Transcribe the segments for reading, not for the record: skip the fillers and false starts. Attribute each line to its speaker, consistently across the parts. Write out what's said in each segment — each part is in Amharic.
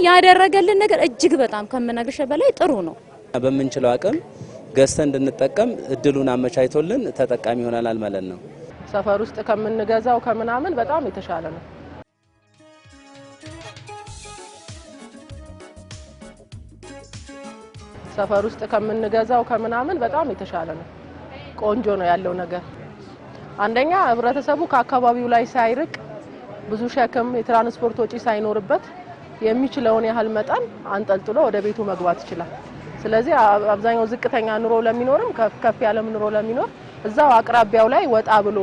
Speaker 1: ያደረገልን ነገር እጅግ በጣም ከመናገርሽ በላይ ጥሩ ነው።
Speaker 2: በመንችለው አቅም ገዝተን እንድንጠቀም እድሉን አመቻችቶልን ተጠቃሚ ሆናል ማለት ነው።
Speaker 3: ሰፈር ውስጥ ከምንገዛው ከምናምን በጣም የተሻለ ነው። ሰፈር ውስጥ ከምንገዛው ከምናምን በጣም የተሻለ ነው። ቆንጆ ነው ያለው ነገር። አንደኛ ህብረተሰቡ ከአካባቢው ላይ ሳይርቅ ብዙ ሸክም የትራንስፖርት ወጪ ሳይኖርበት የሚችለውን ያህል መጠን አንጠልጥሎ ወደ ቤቱ መግባት ይችላል። ስለዚህ አብዛኛው ዝቅተኛ ኑሮ ለሚኖርም ከፍ ያለም ኑሮ ለሚኖር እዛው አቅራቢያው ላይ ወጣ ብሎ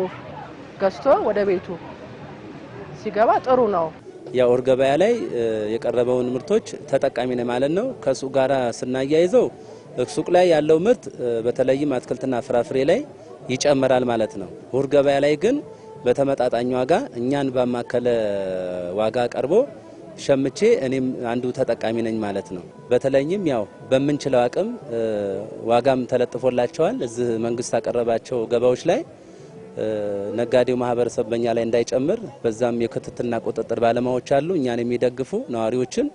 Speaker 3: ገዝቶ ወደ ቤቱ ሲገባ ጥሩ ነው።
Speaker 2: ያው ገበያ ላይ የቀረበውን ምርቶች ተጠቃሚ ነው ማለት ነው። ከሱቅ ጋራ ስናያይዘው ሱቅ ላይ ያለው ምርት በተለይም አትክልትና ፍራፍሬ ላይ ይጨምራል ማለት ነው። ገበያ ላይ ግን በተመጣጣኝ ዋጋ እኛን ባማከለ ዋጋ ቀርቦ ሸምቼ እኔም አንዱ ተጠቃሚ ነኝ ማለት ነው። በተለይም ያው በመንችለው አቅም ዋጋም ተለጥፎላቸዋል። እዚህ መንግስት አቀረባቸው ገበያዎች ላይ ነጋዴው ማህበረሰብ በእኛ ላይ እንዳይጨምር በዛም የክትትልና ቁጥጥር ባለሙያዎች አሉ እኛን የሚደግፉ ነዋሪዎችን።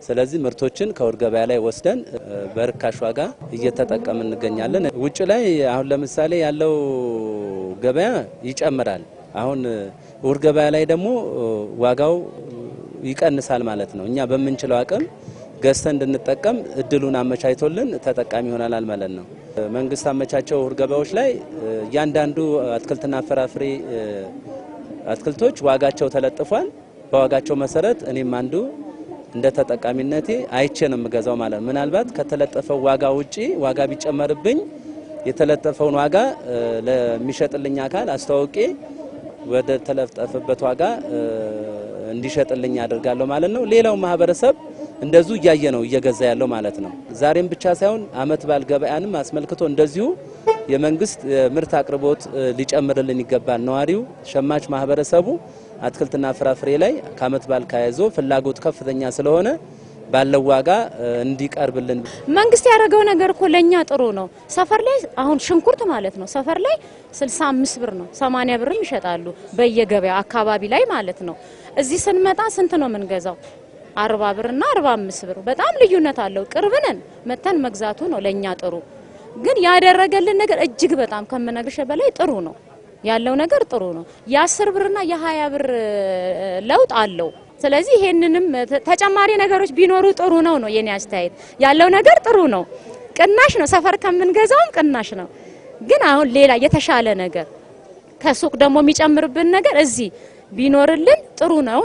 Speaker 2: ስለዚህ ምርቶችን ገበያ ላይ ወስደን በርካሽ ዋጋ እየተጠቀምን እንገኛለን። ውጭ ላይ አሁን ለምሳሌ ያለው ገበያ ይጨምራል። አሁን ገበያ ላይ ደግሞ ዋጋው ይቀንሳል ማለት ነው። እኛ በመንችለው አቅም ገዝተን እንድንጠቀም እድሉን አመቻችቶልን ተጠቃሚ ሆናል ማለት ነው። መንግስት አመቻቸው ገበያዎች ላይ ያንዳንዱ አትክልትና ፍራፍሬ አትክልቶች ዋጋቸው ተለጥፏል። በዋጋቸው መሰረት እኔም አንዱ እንደ ተጠቃሚነቴ አይቼ ነው የምገዛው ማለት ነው። ምናልባት ከተለጠፈው ዋጋ ውጪ ዋጋ ቢጨመርብኝ የተለጠፈውን ዋጋ ለሚሸጥልኝ አካል አስተዋውቄ ወደ ተለጠፈበት ዋጋ እንዲሸጥልኝ ያደርጋለሁ ማለት ነው። ሌላው ማህበረሰብ እንደዚሁ እያየ ነው እየገዛ ያለው ማለት ነው። ዛሬም ብቻ ሳይሆን አመት ባል ገበያንም አስመልክቶ እንደዚሁ የመንግስት ምርት አቅርቦት ሊጨምርልን ይገባል። ነዋሪው ሸማች ማህበረሰቡ አትክልትና ፍራፍሬ ላይ ከአመት ባል ካያዞ ፍላጎት ከፍተኛ ስለሆነ ባለው ዋጋ እንዲቀርብልን
Speaker 1: መንግስት ያደረገው ነገር እኮ ለኛ ጥሩ ነው። ሰፈር ላይ አሁን ሽንኩርት ማለት ነው ሰፈር ላይ 65 ብር ነው 80 ብርም ይሸጣሉ በየገበያ አካባቢ ላይ ማለት ነው። እዚህ ስንመጣ ስንት ነው የምንገዛው? 40 ብርና 45 ብር። በጣም ልዩነት አለው። ቅርብነን መተን መግዛቱ ነው ለኛ ጥሩ። ግን ያደረገልን ነገር እጅግ በጣም ከመናገርሽ በላይ ጥሩ ነው ያለው ነገር ጥሩ ነው። የ10 ብርና የ20 ብር ለውጥ አለው። ስለዚህ ይሄንንም ተጨማሪ ነገሮች ቢኖሩ ጥሩ ነው የኔ አስተያየት። ያለው ነገር ጥሩ ነው። ቅናሽ ነው ሰፈር ከምንገዛውም ቅናሽ ነው። ግን አሁን ሌላ የተሻለ ነገር ከሱቅ ደግሞ የሚጨምርብን ነገር እዚህ ቢኖርልን ጥሩ ነው።